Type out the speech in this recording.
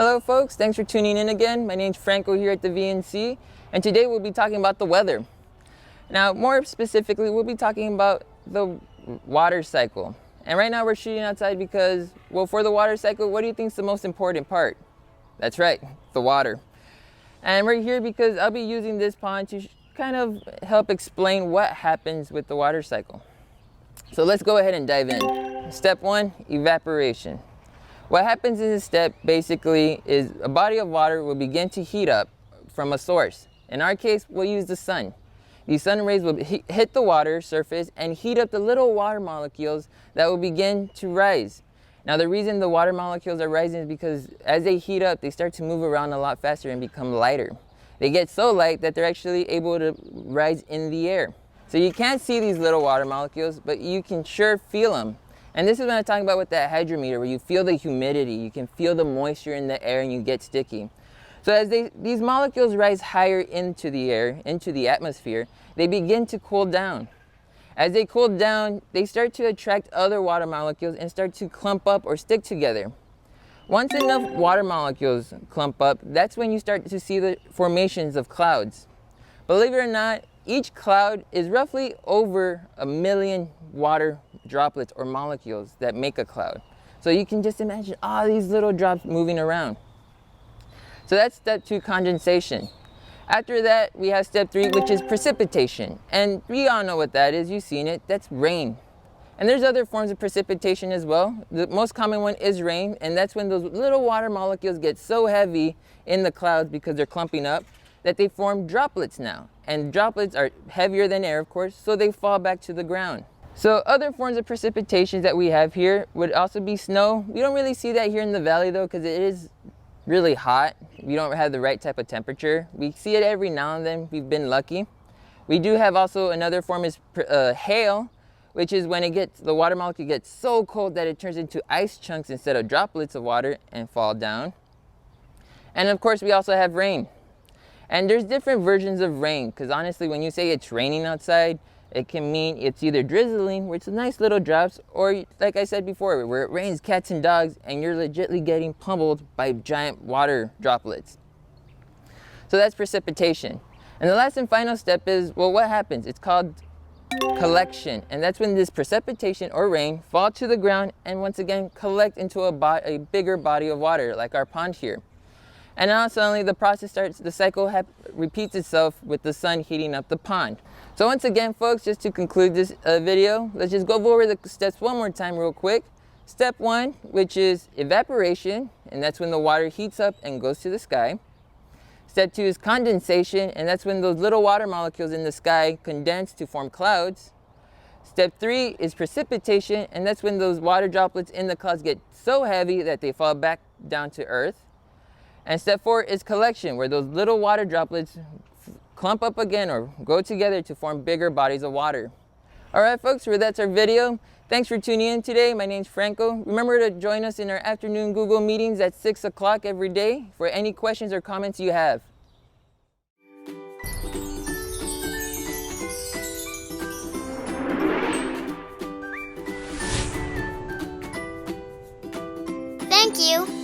Hello folks, thanks for tuning in again. My name's Franco here at the VNC, and today we'll be talking about the weather. Now, more specifically, we'll be talking about the water cycle. And right now we're shooting outside because, well, for the water cycle, what do you think is the most important part? That's right, the water. And we're here because I'll be using this pond to kind of help explain what happens with the water cycle. So let's go ahead and dive in. Step 1, evaporation. What happens in this step basically is a body of water will begin to heat up from a source. In our case, we'll use the sun. These sun rays will hit the water surface and heat up the little water molecules that will begin to rise. Now, the reason the water molecules are rising is because as they heat up, they start to move around a lot faster and become lighter. They get so light that they're actually able to rise in the air. So you can't see these little water molecules, but you can sure feel them. And this is what I'm talking about with that hydrometer, where you feel the humidity, you can feel the moisture in the air and you get sticky. So as these molecules rise higher into the air, into the atmosphere, they begin to cool down. As they cool down, they start to attract other water molecules and start to clump up or stick together. Once enough water molecules clump up, that's when you start to see the formations of clouds. Believe it or not, each cloud is roughly over 1 million water droplets or molecules that make a cloud. So you can just imagine all these little drops moving around. So that's step 2, condensation. After that, we have step 3, which is precipitation. And we all know what that is, you've seen it, that's rain. And there's other forms of precipitation as well. The most common one is rain, and that's when those little water molecules get so heavy in the clouds because they're clumping up that they form droplets now. And droplets are heavier than air, of course, so they fall back to the ground. So other forms of precipitation that we have here would also be snow. We don't really see that here in the valley though, because it is really hot. We don't have the right type of temperature. We see it every now and then. We've been lucky. We do have also another form is hail, which is when the water molecule gets so cold that it turns into ice chunks instead of droplets of water and fall down. And of course, we also have rain. And there's different versions of rain, because honestly, when you say it's raining outside, it can mean it's either drizzling, which is nice little drops, or like I said before, where it rains cats and dogs and you're legitimately getting pummeled by giant water droplets. So that's precipitation. And the last and final step is, well, what happens? It's called collection. And that's when this precipitation or rain fall to the ground and once again collect into a bigger body of water, like our pond here. And now suddenly the process starts, the cycle repeats itself with the sun heating up the pond. So once again, folks, just to conclude this video, let's just go over the steps one more time real quick. Step 1, which is evaporation, and that's when the water heats up and goes to the sky. Step 2 is condensation, and that's when those little water molecules in the sky condense to form clouds. Step 3 is precipitation, and that's when those water droplets in the clouds get so heavy that they fall back down to earth. And step 4 is collection, where those little water droplets clump up again or go together to form bigger bodies of water. All right, folks, well, that's our video. Thanks for tuning in today. My name's Franco. Remember to join us in our afternoon Google meetings at 6 o'clock every day for any questions or comments you have. Thank you.